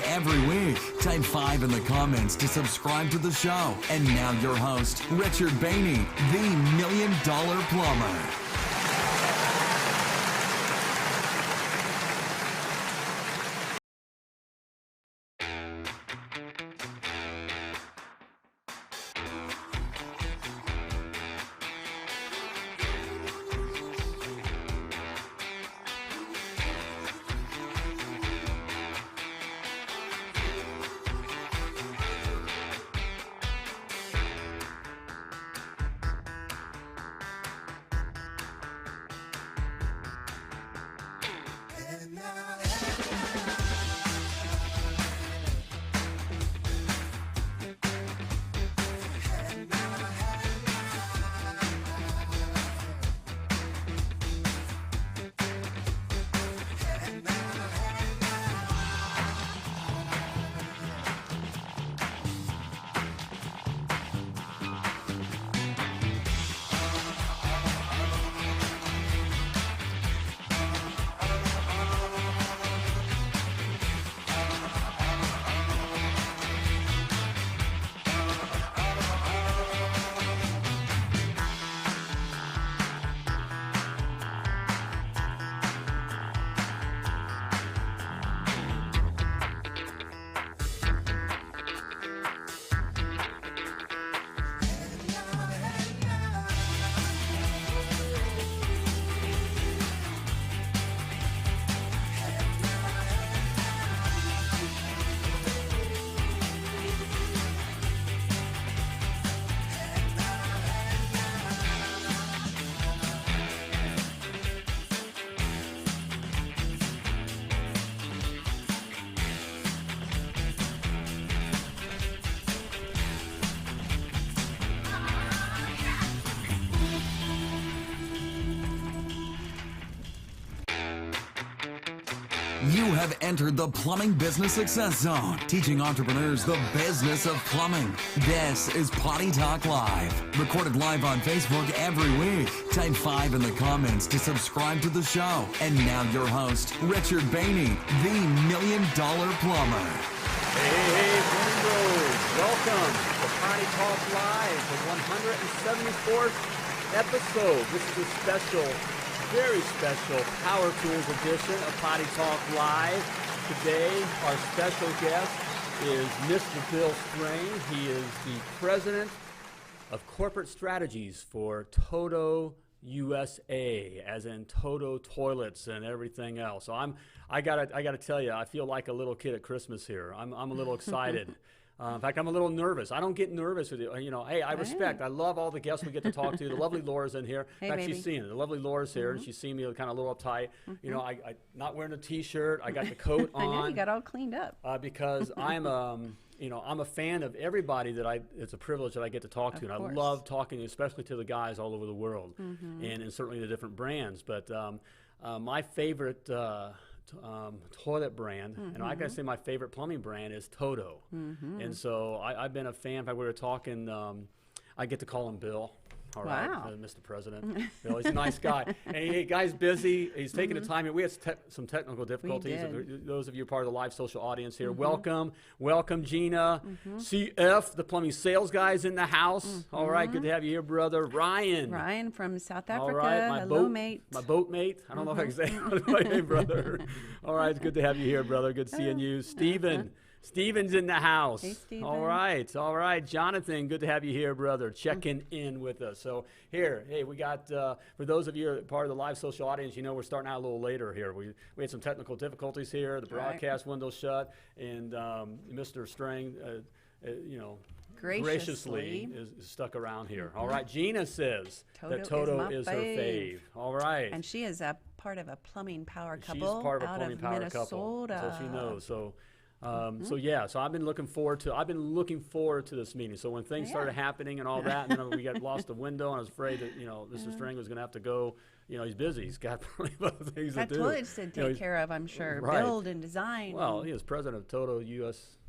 every week. Type 5 in the comments to subscribe to the show. And now your host, Richard Behney, the $1 Million Plumber. You have entered the Plumbing Business Success Zone, teaching entrepreneurs the business of plumbing. This is Potty Talk Live, recorded live on Facebook every week. Type 5 in the comments to subscribe to the show. And now your host, Richard Behney, the $1 Million Plumber. Hey, Windows. Welcome to Potty Talk Live, the 174th episode. This is a special, very special Power Tools edition of Potty Talk Live. Today, our special guest is Mr. Bill Strang. He is the president of corporate strategies for TOTO USA, as in TOTO toilets and everything else. So I gotta tell you, I feel like a little kid at Christmas here. I'm a little excited. In fact, I'm a little nervous. I don't get nervous with you. You know, hey, I love all the guests we get to talk to. The lovely Laura's in here. Hey, in fact, baby. she's seen it. The lovely Laura's here, and she's seen me kind of a little uptight. You know, I not wearing a T-shirt. I got the coat on. I know, you got all cleaned up. Because I'm you know, I'm a fan of everybody it's a privilege that I get to talk to, and I love talking, especially to the guys all over the world, and certainly the different brands. But my favorite toilet brand, and I gotta say my favorite plumbing brand is TOTO. And so I've been a fan. In fact, we were talking, I get to call him Bill. All right, Mr. President. Bill, he's a nice guy. And the guy's busy. He's taking the time. We had some technical difficulties. Those of you part of the live social audience here, welcome. Welcome, Gina. CF, the plumbing sales guys in the house. All right, good to have you here, brother. Ryan. Ryan from South Africa. All right, Hello, mate. My boat mate. I don't know if I can say my name, brother. All right, it's good to have you here, brother. Good seeing you. Steven. Steven's in the house. Hey, Steven. All right. Jonathan, good to have you here, brother, checking in with us. So here, hey, we got, for those of you who are part of the live social audience, you know we're starting out a little later here. We had some technical difficulties here. The broadcast window shut, and Mr. Strang, you know, graciously is stuck around here. All right, Gina says that TOTO is her fave. All right. And she is a part of a plumbing power couple. She's part of a out plumbing of power Minnesota. couple. So she knows. So I've been looking forward to this meeting. So when things started happening and all that, and then we got lost the window, and I was afraid that, you know, Mr. Strang was going to have to go. You know, he's busy. He's got plenty of other things to do. Got toilets to take care of, I'm sure. Right. Build and design. Well, he is president of TOTO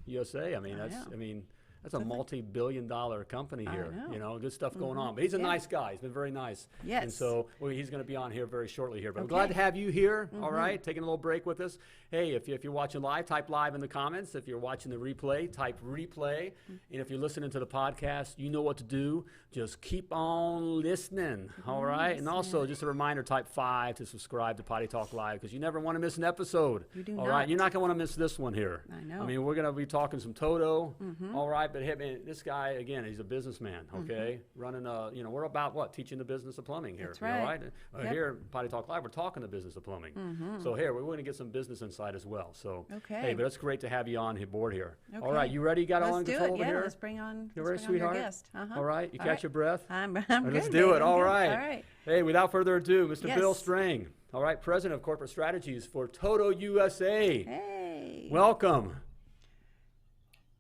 USA. I mean, that's a multi-billion-dollar company here. know. You know, good stuff going on. But he's a nice guy. He's been very nice. Yes. And so he's going to be on here very shortly here. But I'm Okay. glad to have you here. All right, taking a little break with us. Hey, if you're watching live, type live in the comments. If you're watching the replay, type replay. And if you're listening to the podcast, you know what to do. Just keep on listening. All right. And also, just a reminder, type 5 to subscribe to Potty Talk Live, because you never want to miss an episode. You do all not. right. You're not going to want to miss this one here. I know. I mean, we're going to be talking some TOTO. All right. But hey, man, this guy, again, he's a businessman. Okay. Running we're about what? Teaching the business of plumbing here. That's right. All right. Yep. Here at Potty Talk Live, we're talking the business of plumbing. So here, we're going to get some business insight as well. So, Okay. hey, but it's great to have you on board here. Okay. All right. You ready? You got all in Let's do control it. over Yeah, here? let's bring on, You let's ready, bring on your sweetheart? guest. All right. You All catch right. your breath? I'm Let's good, do it. baby. All I'm good. right. All right. Hey, without further ado, Mr. Yes. Bill Strang, all right, President of Corporate Strategies for TOTO USA. Hey. Welcome.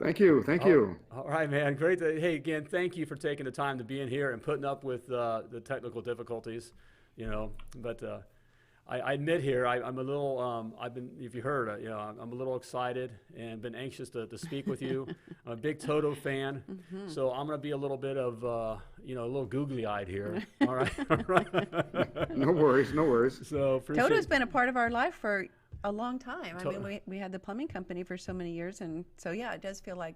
Thank you. Thank you. All right, man. Great. Hey, again, thank you for taking the time to be in here and putting up with the technical difficulties, you know. But I admit here, I'm a little, if you heard, I'm a little excited and been anxious to speak with you. I'm a big TOTO fan, so I'm going to be a little bit of, a little googly-eyed here. All right. All right. No worries. No worries. So appreciate TOTO's been a part of our life for a long time. I mean, we had the plumbing company for so many years, and so yeah, it does feel like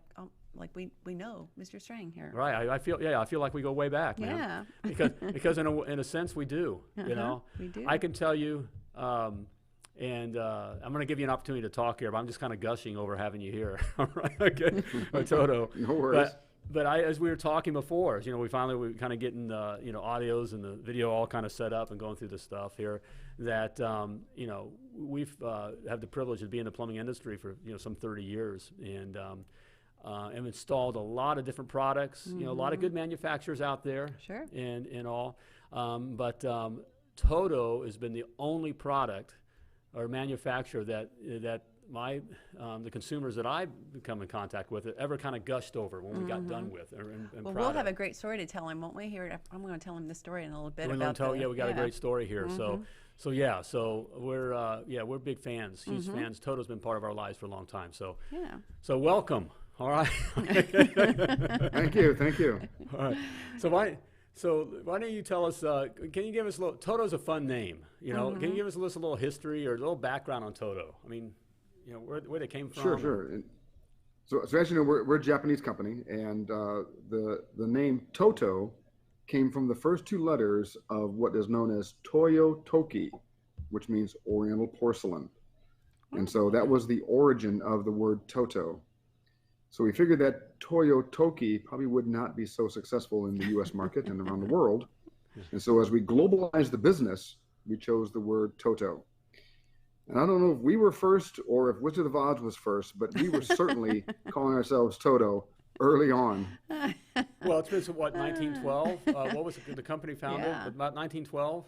we know Mr. Strang here. Right. I feel like we go way back, man. Yeah. Because in a sense we do. You know. We do. I can tell you, and I'm going to give you an opportunity to talk here, but I'm just kind of gushing over having you here. All right. Okay. TOTO. No worries. But as we were talking before, we finally kind of getting audios and the video all kind of set up and going through this stuff here. That we've had the privilege of being in the plumbing industry for some 30 years and installed a lot of different products. A lot of good manufacturers out there. Sure. And all, but TOTO has been the only product or manufacturer that the consumers that I come in contact with ever kind of gushed over when we got done with. Well, we'll have a great story to tell him, won't we? Here, I'm going to tell him this story in a little bit we about. We got a great story here. So we're big fans, huge fans. TOTO's been part of our lives for a long time. So so welcome. All right. Thank you. Thank you. All right. So why don't you tell us? Can you give us a little? TOTO's a fun name. Can you give us a little history or a little background on TOTO? I mean, where they came from. Sure. And so as you know, we're a Japanese company, and the name TOTO came from the first two letters of what is known as Toyo Toki, which means Oriental porcelain. And so that was the origin of the word TOTO. So we figured that Toyo Toki probably would not be so successful in the U.S. market and around the world. And so as we globalized the business, we chose the word TOTO. And I don't know if we were first or if Wizard of Oz was first, but we were certainly calling ourselves TOTO early on. Well, it's been, 1912? What was the company founded? Yeah. About 1912?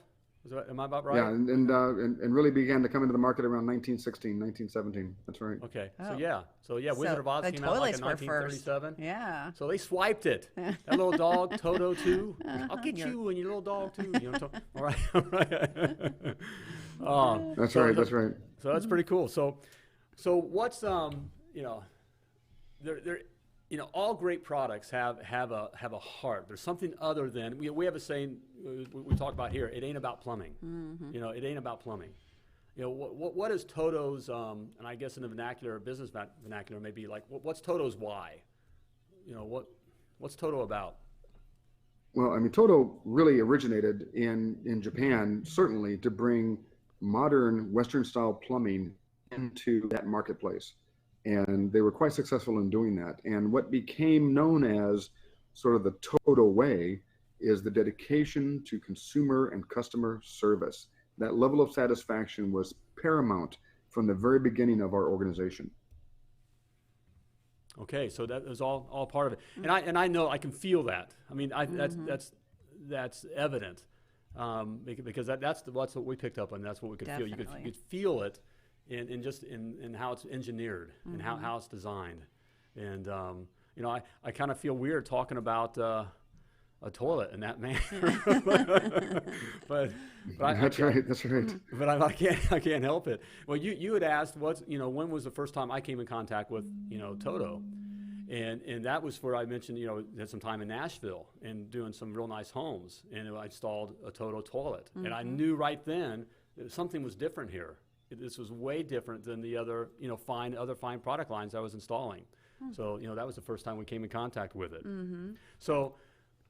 Am I about right? Yeah, and really began to come into the market around 1916, 1917. That's right. Okay. Oh. So Wizard of Oz the came out like in toilets were first. 1937. Yeah. So they swiped it. That little dog, TOTO too. I'll get you and your little dog too. All right. All right. That's right. That's right. So that's pretty cool. So what's all great products have a heart. There's something other than we have a saying we talk about here. It ain't about plumbing. It ain't about plumbing. What is TOTO's and I guess in the vernacular, business vernacular, maybe like what's TOTO's why? What's TOTO about? Well, I mean, TOTO really originated in Japan, certainly to bring modern Western-style plumbing into that marketplace. And they were quite successful in doing that. And what became known as sort of the TOTO way is the dedication to consumer and customer service. That level of satisfaction was paramount from the very beginning of our organization. Okay, so that was all part of it, and I know I can feel that. I mean, that's evident because that's what we picked up on. That's what we could feel. You could feel it in how it's engineered and how it's designed, and I kind of feel weird talking about a toilet in that manner. but that's right. But I can't help it. Well, you had asked when was the first time I came in contact with TOTO, And that was where I mentioned, had some time in Nashville and doing some real nice homes. And I installed a TOTO toilet. And I knew right then that something was different here. This was way different than the other, fine product lines I was installing. So, that was the first time we came in contact with it. So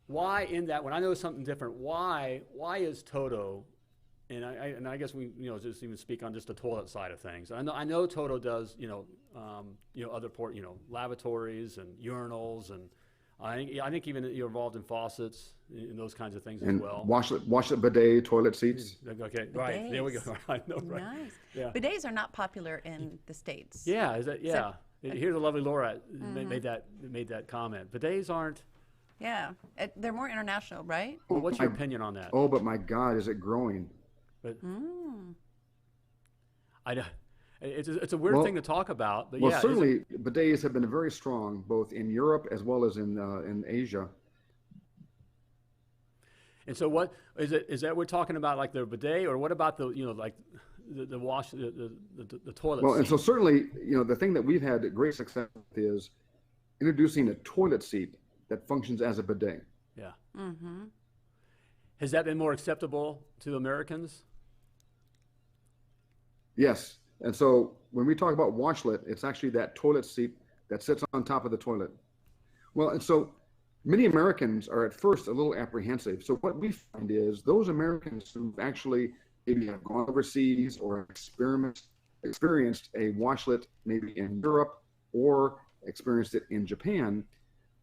why in that, when I know something different, why is TOTO, and I guess we, just even speak on just the toilet side of things. I know TOTO does, other lavatories and urinals, and I think even you're involved in faucets and those kinds of things and as well. Washlet bidet toilet seats. Okay, right. There we go. I know, right. Nice. Yeah. Bidets are not popular in the States. Yeah, here the lovely Laura made that comment. Bidets aren't. Yeah, they're more international, right? Well, what's your opinion on that? Oh, but my God, is it growing? But it's a weird thing to talk about. But well, certainly bidets have been very strong both in Europe as well as in Asia. And so, what is it? Is that we're talking about, like the bidet, or what about the the wash the toilet? Well, seat? and so certainly the thing that we've had great success with is introducing a toilet seat that functions as a bidet. Yeah. Has that been more acceptable to Americans? Yes. And so when we talk about washlet, it's actually that toilet seat that sits on top of the toilet. Well, and so many Americans are at first a little apprehensive. So what we find is those Americans who've actually maybe have gone overseas or experienced a washlet maybe in Europe or experienced it in Japan,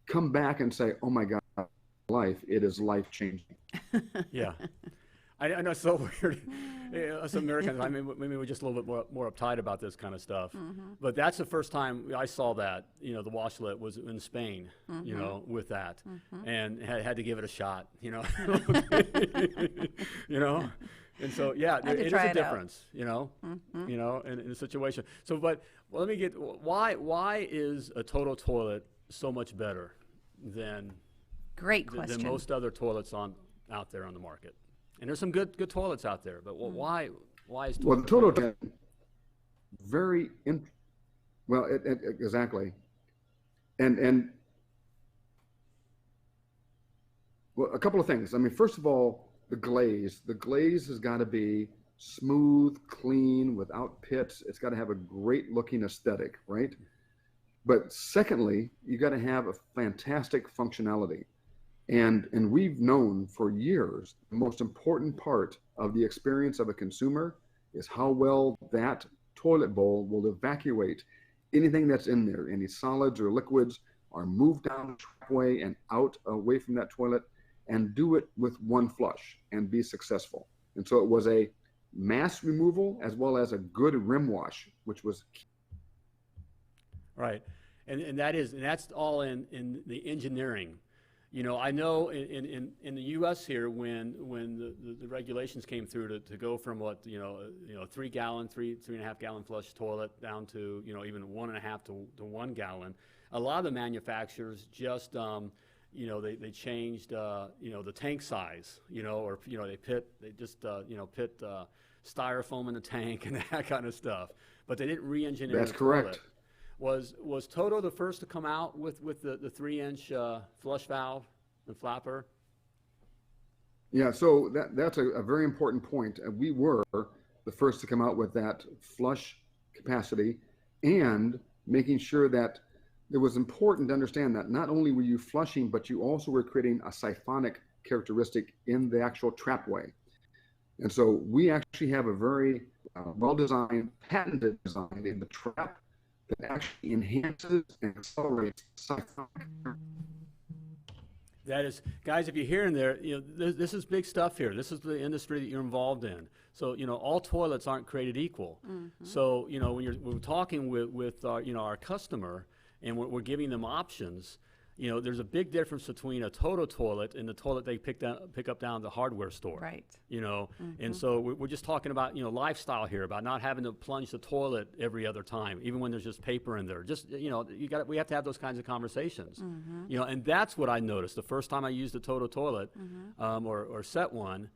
come back and say, oh my God, it is life-changing. Yeah. I know it's so weird. Us Americans, I mean, maybe we're just a little bit more uptight about this kind of stuff. But that's the first time I saw that, the washlet was in Spain, with that. And had to give it a shot, And so, yeah, it is a difference, in the situation. So, let me get, why is a TOTO toilet so much better than most other toilets out there on the market? And there's some good toilets out there, but why is TOTO? Well, the TOTO exactly. And well, a couple of things. I mean, first of all, the glaze has got to be smooth, clean, without pits. It's got to have a great looking aesthetic, right? But secondly, you got to have a fantastic functionality. And we've known for years, the most important part of the experience of a consumer is how well that toilet bowl will evacuate anything that's in there. Any solids or liquids are moved down the trackway and out away from that toilet, and do it with one flush and be successful. And so it was a mass removal as well as a good rim wash, which was key. Right. And that's all in the engineering. I know in the U.S. here, when the regulations came through to go from 3 gallon, 3.5 gallon flush toilet down to even 1.5 to 1 gallon, a lot of the manufacturers just they changed the tank size, or they pit styrofoam in the tank and that kind of stuff, but they didn't re-engineer. That's the correct. toilet. Was TOTO the first to come out with the 3-inch flush valve and flapper? Yeah, so that's a very important point. We were the first to come out with that flush capacity, and making sure that it was important to understand that not only were you flushing, but you also were creating a siphonic characteristic in the actual trapway. And so we actually have a very well-designed, patented design in the trap that actually enhances and accelerates siphonic. That is, guys, if you're hearing there, this is big stuff here. This is the industry that you're involved in. So, all toilets aren't created we'll So, when we're talking with our customer, and we're giving them options, there's a big difference between a TOTO toilet and the toilet they pick up down at the hardware store. Right. And so we're just talking about, lifestyle here, about not having to plunge the toilet every other time, even when there's just paper in there. Just, we have to have those kinds of conversations. And that's what I noticed the first time I used a TOTO toilet, or set one,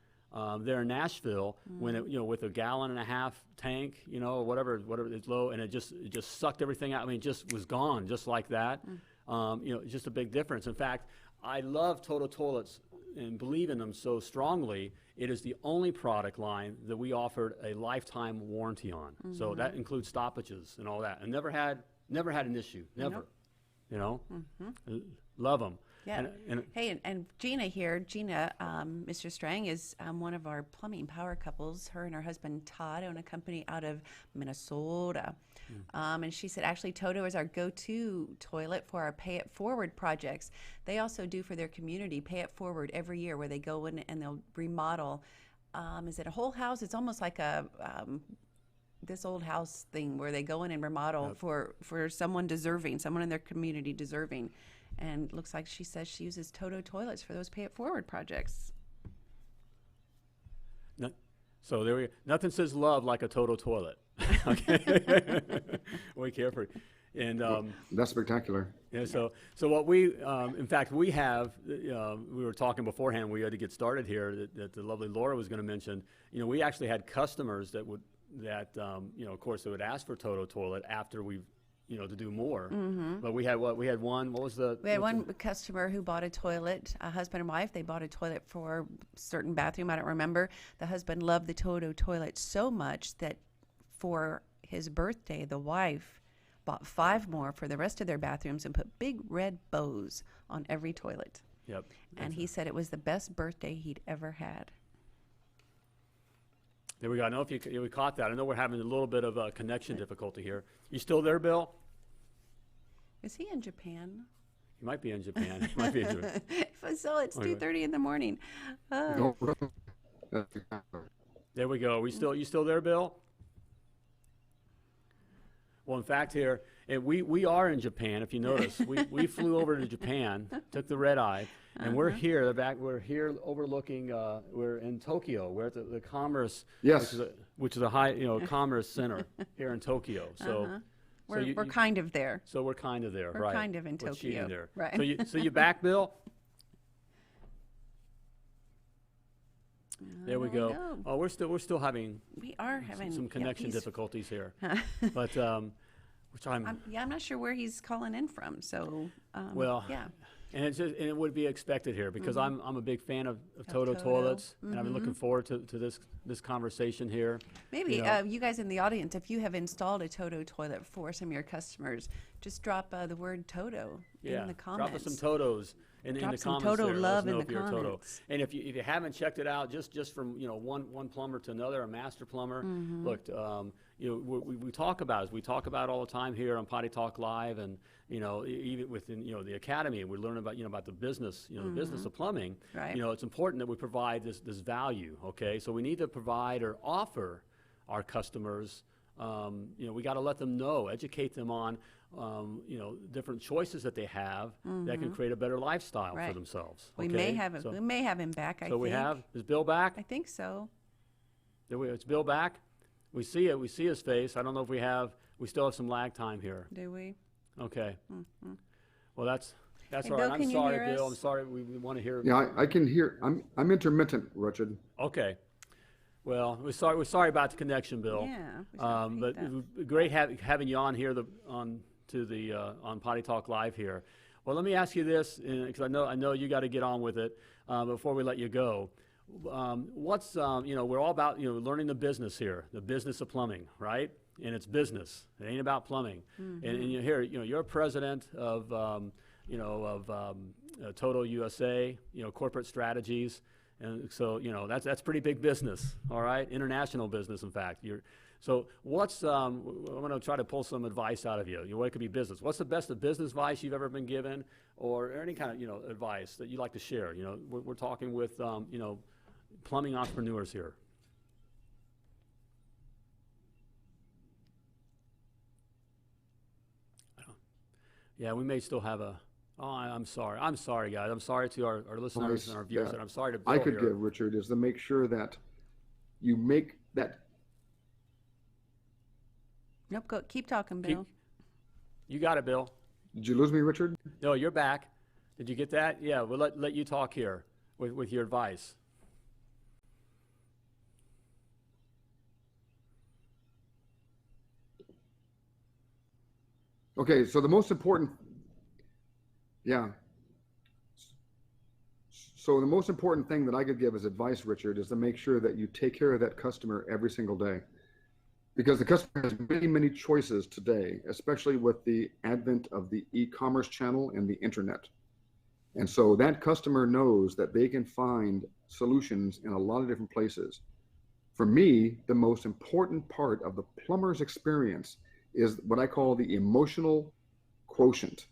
there in Nashville, when it, with a 1.5 gallon tank, or whatever it's low, and it just sucked everything out. I mean, it just was gone, just like that. just a big difference. In fact, I love TOTO toilets and believe in them so strongly. It is the only product line that we offered a lifetime warranty on. So that includes stoppages and all that, and never had an issue, never. Nope. Love them. Yeah. Hey, and Gina here. Gina, Mr. Strang is one of our plumbing power couples. Her and her husband Todd own a company out of Minnesota. And she said, actually, TOTO is our go-to toilet for our Pay It Forward projects. They also do for their community Pay It Forward every year, where they go in and they'll remodel. Is it a whole house? It's almost like a this old house thing where they go in and remodel for someone deserving, someone in their community deserving. And looks like she says she uses TOTO toilets for those Pay It Forward projects. So there we go. Nothing says love like a TOTO toilet. Okay, we care for it. And that's spectacular. Yeah. So what we, in fact, we have. We were talking beforehand. We had to get started here. That the lovely Laura was going to mention. We actually had customers that would of course, they would ask for TOTO toilet after we've. To do more. But we had what? We had one. What was the? We had one customer who bought a toilet, a husband and wife. They bought a toilet for a certain bathroom. I don't remember. The husband loved the TOTO toilet so much that for his birthday, the wife bought 5 more for the rest of their bathrooms and put big red bows on every toilet. Yep. And he said it was the best birthday he'd ever had. There we go. I know if you caught that. I know we're having a little bit of a connection difficulty here. You still there, Bill? Is he in Japan? He might be in Japan. He might be in Japan. So it's 2:30 in the morning. No. There we go. You still there, Bill? Well, in fact, here we are in Japan. If you notice, we flew over to Japan, took the red eye, and we're here. We're here overlooking. We're in Tokyo. We're at the commerce. Yes. Which is a high commerce center here in Tokyo. So. We're kind of there. So we're kind of there, we're right? We're kind of in Tokyo, there. Right? So you back, Bill? There we go. No. Oh, we're still having. We are having some connection difficulties here, but which I'm not sure where he's calling in from. So yeah. And it would be expected here because I'm a big fan of TOTO toilets, and I've been looking forward to this conversation here. Maybe you guys in the audience, if you have installed a TOTO toilet for some of your customers, just drop the word TOTO in the comments. Drop us some TOTOs in the comments. Drop some TOTO love in the comments. TOTO. And if you haven't checked it out, just from one plumber to another, a master plumber. Look, we talk about all the time here on Potty Talk Live, and even within the academy, we learn about the business, the business of plumbing. Right. It's important that we provide this value. Okay, so we need to provide or offer our customers. We got to let them know, educate them on, different choices that they have that can create a better lifestyle for themselves. Okay? We may have him back. I think. We have. Is Bill back? I think so. It's Bill back. We see it. We see his face. I don't know if we have. We still have some lag time here. Do we? Okay. Well, that's Hey, all Bill, right. can I'm you sorry, hear Bill. us? I'm sorry. We want to hear. Yeah, I can hear. I'm intermittent, Richard. Okay. Well, we're sorry about the connection, Bill. Yeah. But it was great having you on here on Potty Talk Live here. Well, let me ask you this, because I know you got to get on with it before we let you go. What's we're all about learning the business here, the business of plumbing, right? And it's business. It ain't about plumbing. And you're president of TOTO USA, corporate strategies. And so, that's pretty big business, all right? International business, in fact. So what's, I'm going to try to pull some advice out of you. What could be business? What's the best of business advice you've ever been given, or any kind of, advice that you'd like to share? We're talking with, plumbing entrepreneurs here. Yeah, we may still have a. Oh, I'm sorry. I'm sorry, guys. I'm sorry to our listeners and our viewers, and I'm sorry to Bill I could here. give, Richard, is to make sure that you make that. Nope. Keep talking, Bill. You got it, Bill. Did you lose me, Richard? No, you're back. Did you get that? Yeah, we'll let you talk here with your advice. Okay, so the most important Yeah. So the most important thing that I could give as advice, Richard, is to make sure that you take care of that customer every single day. Because the customer has many, many choices today, especially with the advent of the e-commerce channel and the internet. And so that customer knows that they can find solutions in a lot of different places. For me, the most important part of the plumber's experience is what I call the emotional quotient.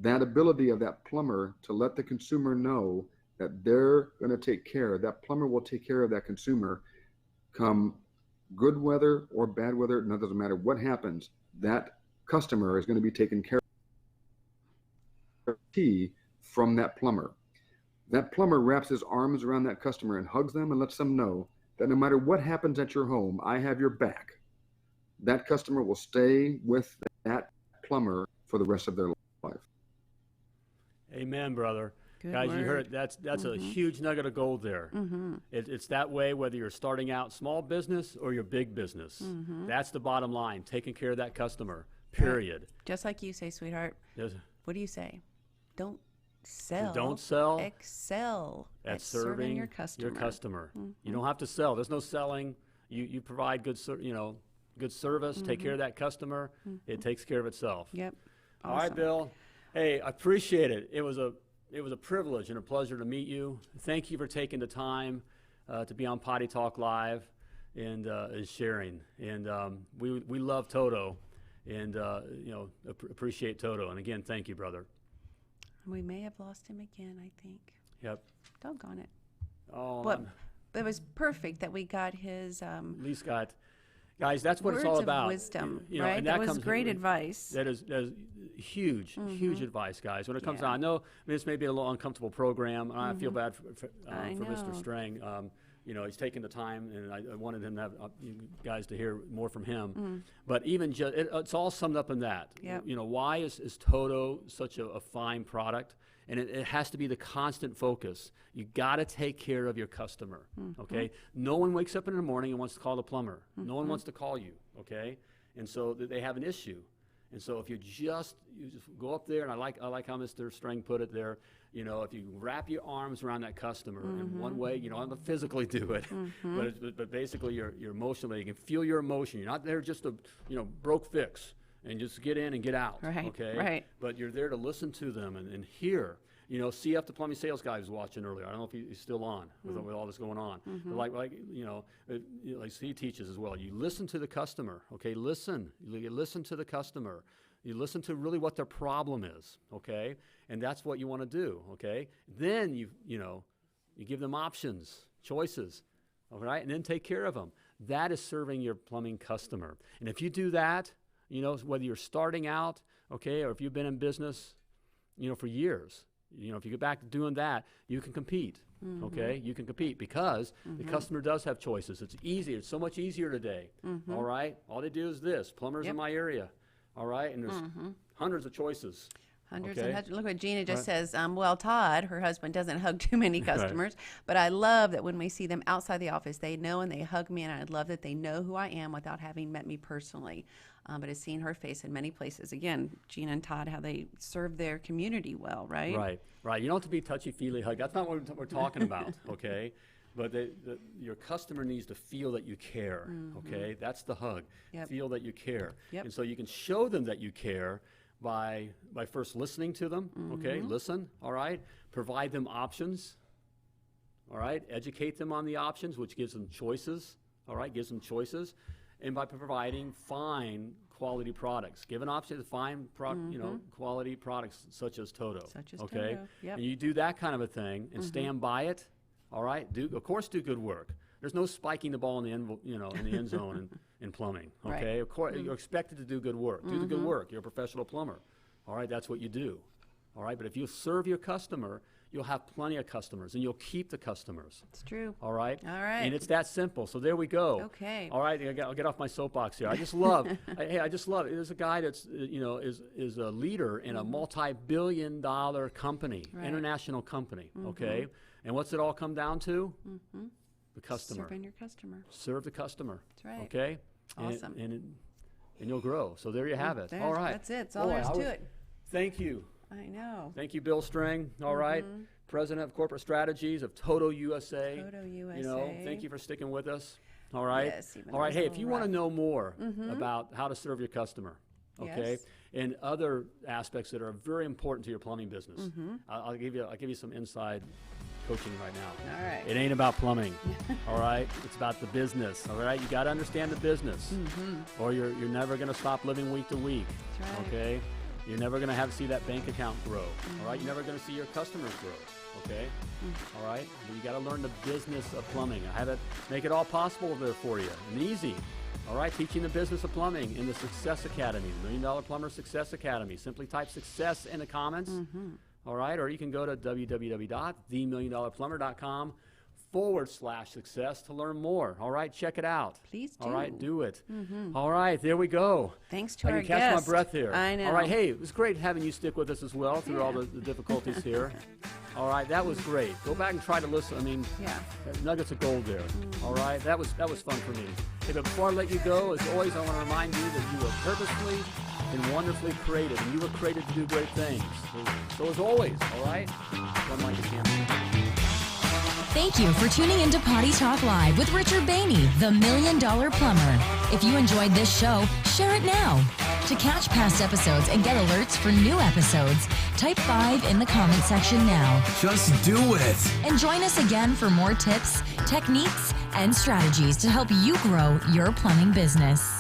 That ability of that plumber to let the consumer know that they're going to take care, that plumber will take care of that consumer come good weather or bad weather. It doesn't matter what happens, that customer is going to be taken care of from that plumber. That plumber wraps his arms around that customer and hugs them and lets them know that no matter what happens at your home, I have your back. That customer will stay with that plumber for the rest of their life. Amen, brother. Good Guys, word. you heard it. That's a huge nugget of gold there. It's that way whether you're starting out small business or your big business. That's the bottom line, taking care of that customer, period. Just like you say, sweetheart. Yes. What do you say? Don't sell. Don't sell. Excel At serving your customer. You don't have to sell. There's no selling. You provide good service, take care of that customer. It takes care of itself. Yep. All right, Bill. Hey, I appreciate it. It was a privilege and a pleasure to meet you. Thank you for taking the time to be on Potty Talk Live and sharing. And we love Toto, and appreciate Toto. And again, thank you, brother. We may have lost him again, I think. Yep. Doggone it. Oh, But it was perfect that we got his at least got, guys. That's what words it's all of about. wisdom, You know, right? and That was comes- great advice. That is huge advice, guys. When it comes down, I know this may be a little uncomfortable program. And I feel bad for Mr. know. Strang. He's taking the time, and I wanted him to have you guys to hear more from him. But even just, it's all summed up in that. Yep. Why is TOTO such a fine product? And it has to be the constant focus. You got to take care of your customer, okay? No one wakes up in the morning and wants to call the plumber. No one wants to call you, okay? And so they have an issue. And so if you just go up there, and I like how Mr. Strang put it there, if you wrap your arms around that customer in one way, you don't have to physically do it, but basically you're emotionally, you can feel your emotion. You're not there just to, broke fix and just get in and get out, Right, okay? right. But you're there to listen to them and hear. CF, the plumbing sales guy, was watching earlier. I don't know if he's still on with all this going on. But like he teaches as well. You listen to the customer, okay? Listen. You listen to the customer. You listen to really what their problem is, okay? And that's what you want to do, okay? Then you give them options, choices, all right? And then take care of them. That is serving your plumbing customer. And if you do that, whether you're starting out, okay, or if you've been in business, for years, if you get back to doing that, you can compete, okay? You can compete because the customer does have choices. It's easier. It's so much easier today, all right? All they do is this, plumbers in my area, all right? And there's hundreds of choices. Hundreds Okay. and hundreds. Look what Gina just says. Well, Todd, her husband, doesn't hug too many customers, but I love that when we see them outside the office, they know and they hug me, and I love that they know who I am without having met me personally. But I've seen her face in many places. Again, Gina and Todd, how they serve their community well, right? Right. You don't have to be touchy-feely hug. That's not what we're talking about, okay? But your customer needs to feel that you care, okay? That's the hug. Yep. Feel that you care. Yep. And so you can show them that you care by first listening to them, okay? Listen, all right? Provide them options, all right? Educate them on the options, which gives them choices, all right? Gives them choices. And by providing fine quality products. Give an option to fine quality products such as TOTO. Such as okay? TOTO, yep. And you do that kind of a thing and stand by it, all right? Of course do good work. There's no spiking the ball in the end zone in plumbing, okay? Right. Of course, you're expected to do good work. Do the good work. You're a professional plumber, all right? That's what you do, all right? But if you serve your customer, you'll have plenty of customers, and you'll keep the customers. It's true. All right? All right. And it's that simple. So there we go. Okay. All right, I'll get off my soapbox here. I just love, I just love it. There's a guy that's, is a leader in a multi-billion-dollar company, Right. international company, okay? And what's it all come down to? The customer. Serving your customer. Serve the customer. That's right. Okay? Awesome. And you'll grow. So there you have it. All right. That's it. That's all Boy, there is to it. Thank you. I know. Thank you, Bill Strang. All right. President of Corporate Strategies of TOTOUSA. TOTOUSA. You know, thank you for sticking with us. All right. Yes, even All right. though Hey, it's if a you little want to rough. know more about how to serve your customer, okay, Yes. and other aspects that are very important to your plumbing business, I'll give you some inside coaching right now. All right. It ain't about plumbing. All right. It's about the business. All right. You got to understand the business, or you're never going to stop living week to week. That's right. Okay. You're never going to see that bank account grow. All right. You're never going to see your customers grow. Okay. All right. But you got to learn the business of plumbing. I have it make it all possible there for you and easy. All right. Teaching the business of plumbing in the Success Academy, the $1 Million Plumber Success Academy. Simply type success in the comments. All right. Or you can go to www.themilliondollarplumber.com/success to learn more. All right. Check it out. Please do. All right. Do it. All right. There we go. Thanks to I our can catch guest. my breath here. I know. All right. Hey, it was great having you stick with us as well through all the difficulties here. All right. That was great. Go back and try to listen. I mean, nuggets of gold there. All right. That was fun for me. Hey, but before I let you go, as always, I want to remind you that you were purposefully and wonderfully created, and you were created to do great things. So as always, all right, run like a champion. Thank you for tuning into Potty Talk Live with Richard Behney, the $1 Million Plumber. If you enjoyed this show, share it now. To catch past episodes and get alerts for new episodes, type 5 in the comment section now. Just do it. And join us again for more tips, techniques, and strategies to help you grow your plumbing business.